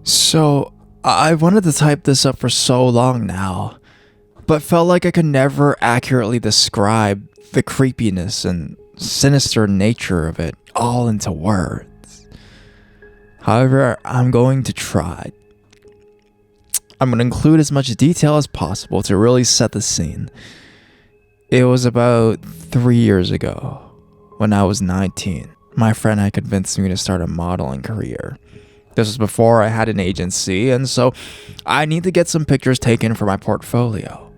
So, I wanted to type this up for so long now, but felt like I could never accurately describe the creepiness and sinister nature of it all into words. However, I'm going to try. I'm going to include as much detail as possible to really set the scene. It was about 3 years ago, when I was 19. My friend had convinced me to start a modeling career. This was before I had an agency, and so I need to get some pictures taken for my portfolio.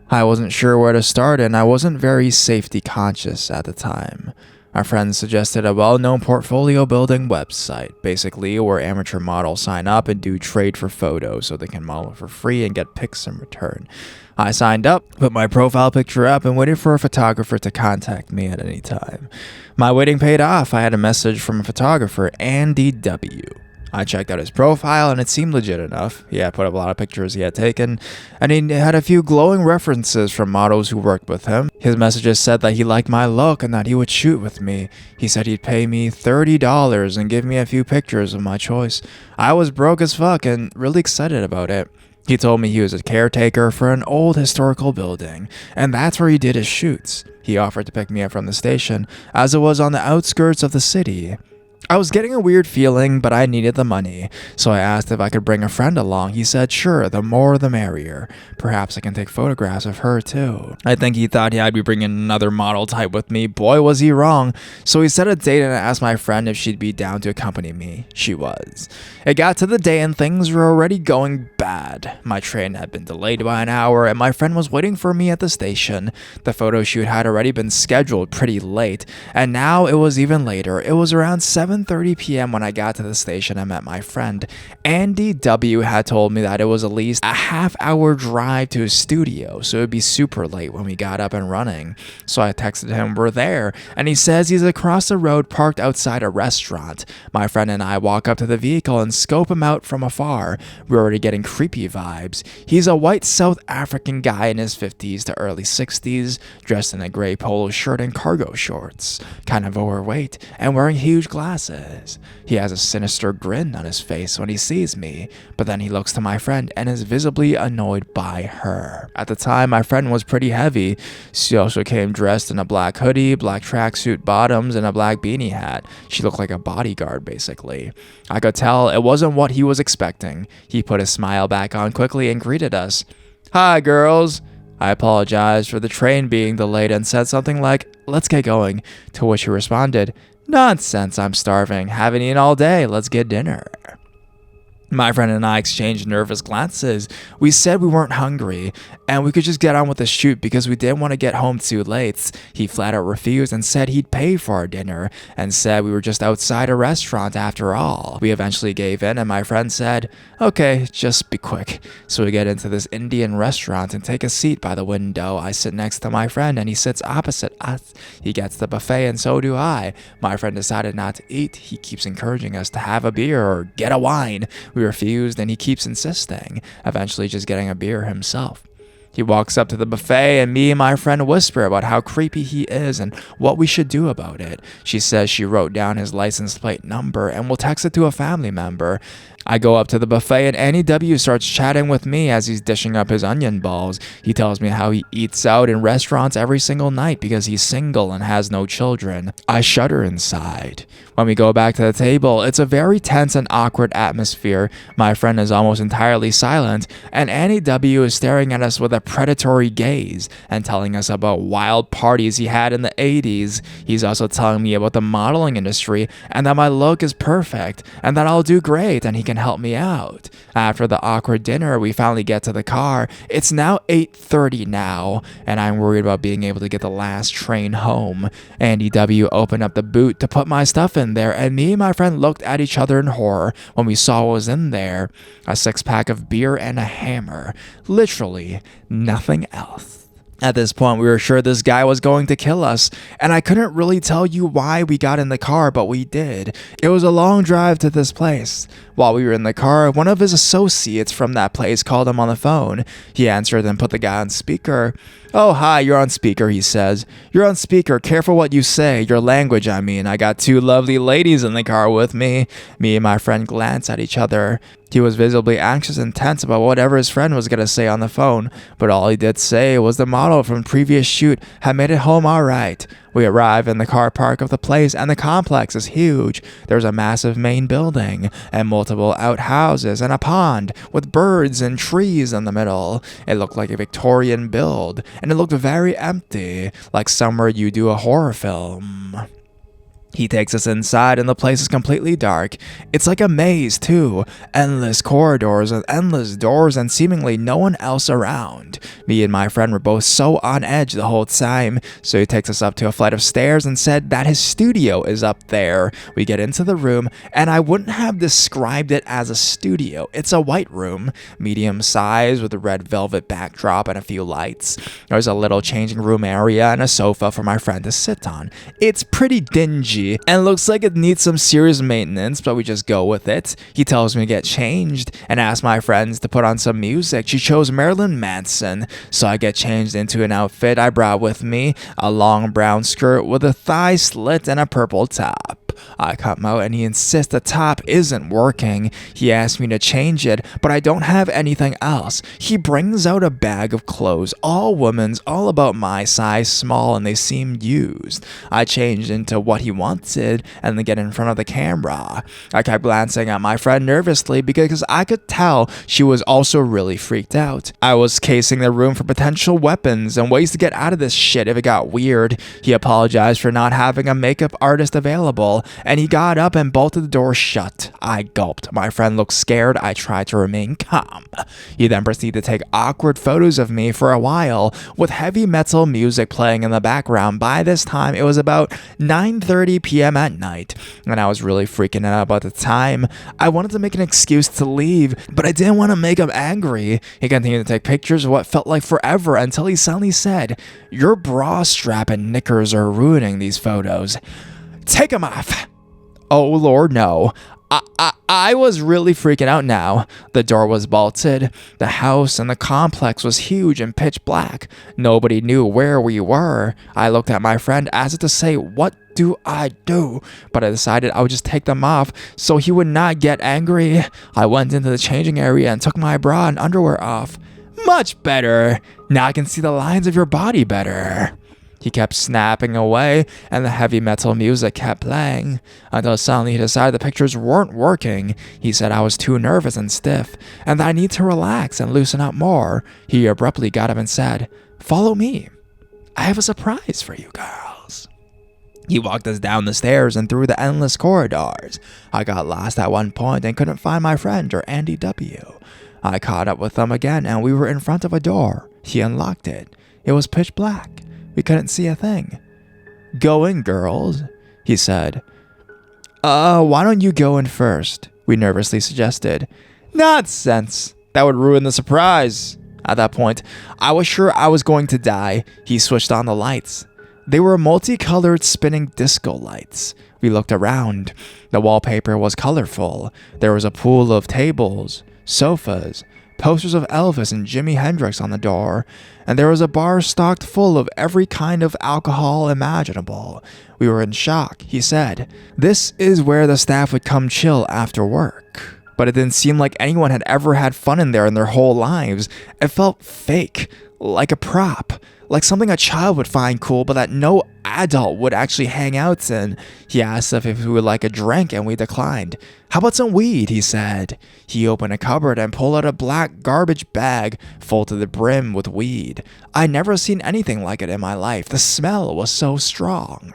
I wasn't sure where to start, and I wasn't very safety conscious at the time. My friend suggested a well-known portfolio building website, basically where amateur models sign up and do trade for photos so they can model for free and get pics in return. I signed up, put my profile picture up, and waited for a photographer to contact me at any time. My waiting paid off. I had a message from a photographer, Andy W. I checked out his profile and it seemed legit enough. He had put up a lot of pictures he had taken, and he had a few glowing references from models who worked with him. His messages said that he liked my look and that he would shoot with me. He said he'd pay me $30 and give me a few pictures of my choice. I was broke as fuck and really excited about it. He told me he was a caretaker for an old historical building, and that's where he did his shoots. He offered to pick me up from the station, as it was on the outskirts of the city. I was getting a weird feeling, but I needed the money, so I asked if I could bring a friend along. He said, sure, the more the merrier. Perhaps I can take photographs of her too. I think he thought I'd be bringing another model type with me. Boy, was he wrong. So he set a date and I asked my friend if she'd be down to accompany me. She was. It got to the day and things were already going bad. My train had been delayed by an hour and my friend was waiting for me at the station. The photo shoot had already been scheduled pretty late, and now it was even later. It was around 7:30 p.m. when I got to the station and met my friend. Andy W. had told me that it was at least a half-hour drive to his studio, so it would be super late when we got up and running. So I texted him, we're there, and he says he's across the road parked outside a restaurant. My friend and I walk up to the vehicle and scope him out from afar. We're already getting creepy vibes. He's a white South African guy in his 50s to early 60s, dressed in a gray polo shirt and cargo shorts, kind of overweight, and wearing huge glasses. He has a sinister grin on his face when he sees me, but then he looks to my friend and is visibly annoyed by her. At the time, my friend was pretty heavy. She also came dressed in a black hoodie, black tracksuit bottoms, and a black beanie hat. She looked like a bodyguard, basically. I could tell it wasn't what he was expecting. He put his smile back on quickly and greeted us. Hi, girls. I apologized for the train being delayed and said something like, let's get going, to which he responded, nonsense, I'm starving, haven't eaten all day, let's get dinner. My friend and I exchanged nervous glances. We said we weren't hungry, and we could just get on with the shoot because we didn't want to get home too late. He flat out refused and said he'd pay for our dinner, and said we were just outside a restaurant after all. We eventually gave in, and my friend said, okay, just be quick. So we get into this Indian restaurant and take a seat by the window. I sit next to my friend, and he sits opposite us. He gets the buffet, and so do I. My friend decided not to eat. He keeps encouraging us to have a beer or get a wine. We refused and he keeps insisting, eventually just getting a beer himself. He walks up to the buffet and me and my friend whisper about how creepy he is and what we should do about it. She says she wrote down his license plate number and will text it to a family member. I go up to the buffet and Annie W starts chatting with me as he's dishing up his onion balls. He tells me how he eats out in restaurants every single night because he's single and has no children. I shudder inside. When we go back to the table, it's a very tense and awkward atmosphere. My friend is almost entirely silent, and Annie W is staring at us with a predatory gaze and telling us about wild parties he had in the 80s. He's also telling me about the modeling industry and that my look is perfect and that I'll do great and he can help me out. After the awkward dinner, we finally get to the car. It's now 8:30 now, and I'm worried about being able to get the last train home. Andy W opened up the boot to put my stuff in there, and me and my friend looked at each other in horror when we saw what was in there. A 6-pack of beer and a hammer. Literally nothing else. At this point, we were sure this guy was going to kill us, and I couldn't really tell you why we got in the car, but we did. It was a long drive to this place. While we were in the car, one of his associates from that place called him on the phone. He answered and put the guy on speaker. "Oh, hi, you're on speaker," he says. "You're on speaker. Careful what you say. Your language, I mean. I got two lovely ladies in the car with me." Me and my friend glanced at each other. He was visibly anxious and tense about whatever his friend was going to say on the phone, but all he did say was the model from the previous shoot had made it home all right. We arrive in the car park of the place, and the complex is huge. There's a massive main building, and multiple outhouses, and a pond with birds and trees in the middle. It looked like a Victorian build, and it looked very empty, like somewhere you do a horror film. He takes us inside and the place is completely dark. It's like a maze too. Endless corridors and endless doors and seemingly no one else around. Me and my friend were both so on edge the whole time, so he takes us up to a flight of stairs and said that his studio is up there. We get into the room and I wouldn't have described it as a studio. It's a white room, medium size with a red velvet backdrop and a few lights. There's a little changing room area and a sofa for my friend to sit on. It's pretty dingy and looks like it needs some serious maintenance, but we just go with it. He tells me to get changed and asks my friends to put on some music. She chose Marilyn Manson, so I get changed into an outfit I brought with me, a long brown skirt with a thigh slit and a purple top. I come out and he insists the top isn't working. He asks me to change it, but I don't have anything else. He brings out a bag of clothes, all women's, all about my size, small, and they seemed used. I changed into what he wanted and then get in front of the camera. I kept glancing at my friend nervously because I could tell she was also really freaked out. I was casing the room for potential weapons and ways to get out of this shit if it got weird. He apologized for not having a makeup artist available, and he got up and bolted the door shut. I gulped. My friend looked scared. I tried to remain calm. He then proceeded to take awkward photos of me for a while, with heavy metal music playing in the background. By this time, it was about 9:30 p.m. at night, and I was really freaking out about the time. I wanted to make an excuse to leave, but I didn't want to make him angry. He continued to take pictures of what felt like forever until he suddenly said, "Your bra strap and knickers are ruining these photos. Take them off." Oh Lord, no. I was really freaking out now. The door was bolted. The house and the complex was huge and pitch black. Nobody knew where we were. I looked at my friend as if to say, what do I do? But I decided I would just take them off so he would not get angry. I went into the changing area and took my bra and underwear off. Much better. Now I can see the lines of your body better. He kept snapping away, and the heavy metal music kept playing, until suddenly he decided the pictures weren't working. He said I was too nervous and stiff, and that I need to relax and loosen up more. He abruptly got up and said, "Follow me. I have a surprise for you girls." He walked us down the stairs and through the endless corridors. I got lost at one point and couldn't find my friend or Andy W. I caught up with them again, and we were in front of a door. He unlocked it. It was pitch black. We couldn't see a thing. "Go in, girls," he said. Why don't you go in first?" we nervously suggested. "Nonsense. That would ruin the surprise." At that point, I was sure I was going to die. He switched on the lights. They were multicolored spinning disco lights. We looked around. The wallpaper was colorful. There was a pool of tables, sofas, posters of Elvis and Jimi Hendrix on the door, and there was a bar stocked full of every kind of alcohol imaginable. We were in shock. He said, "This is where the staff would come chill after work." But it didn't seem like anyone had ever had fun in there in their whole lives. It felt fake, like a prop, like something a child would find cool, but that no adult would actually hang out in. He asked if we would like a drink, and we declined. "How about some weed?" he said. He opened a cupboard and pulled out a black garbage bag full to the brim with weed. I'd never seen anything like it in my life. The smell was so strong.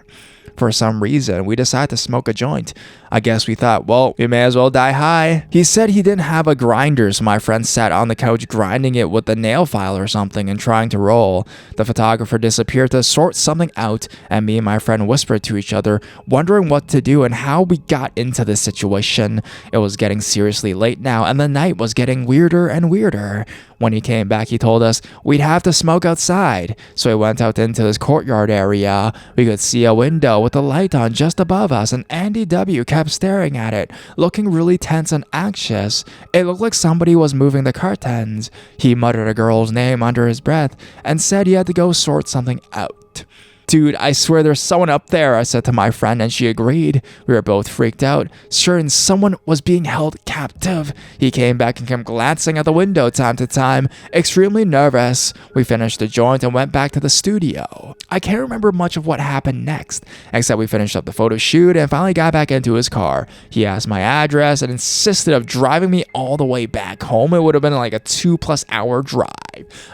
For some reason, we decided to smoke a joint. I guess we thought, well, we may as well die high. He said he didn't have a grinder, so my friend sat on the couch grinding it with a nail file or something and trying to roll. The photographer disappeared to sort something out, and me and my friend whispered to each other, wondering what to do and how we got into this situation. It was getting seriously late now, and the night was getting weirder and weirder. When he came back, he told us we'd have to smoke outside. So we went out into this courtyard area. We could see a window with a light on just above us, and Andy W. kept staring at it, looking really tense and anxious. It looked like somebody was moving the curtains. He muttered a girl's name under his breath and said he had to go sort something out. Dude, I swear there's someone up there, I said to my friend, and she agreed. We were both freaked out, certain someone was being held captive. He came back and kept glancing at the window time to time, extremely nervous. We finished the joint and went back to the studio. I can't remember much of what happened next, except we finished up the photo shoot and finally got back into his car. He asked my address and insisted of driving me all the way back home. It would have been like a 2+ hour drive.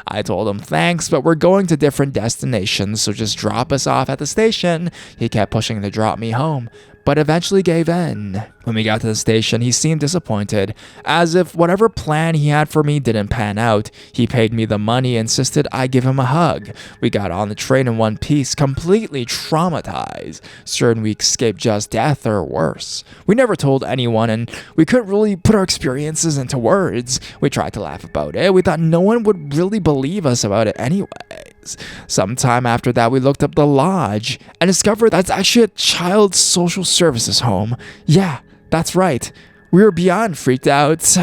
I told him thanks, but we're going to different destinations, so just drop us off at the station. He kept pushing to drop me home, but eventually gave in. When we got to the station, he seemed disappointed, as if whatever plan he had for me didn't pan out. He paid me the money, insisted I give him a hug. We got on the train in one piece, completely traumatized, certain we escaped just death or worse. We never told anyone, and we couldn't really put our experiences into words. We tried to laugh about it. We thought no one would really believe us about it anyways. Sometime after that, we looked up the lodge and discovered that's actually a child social services home. Yeah, that's right. We were beyond freaked out.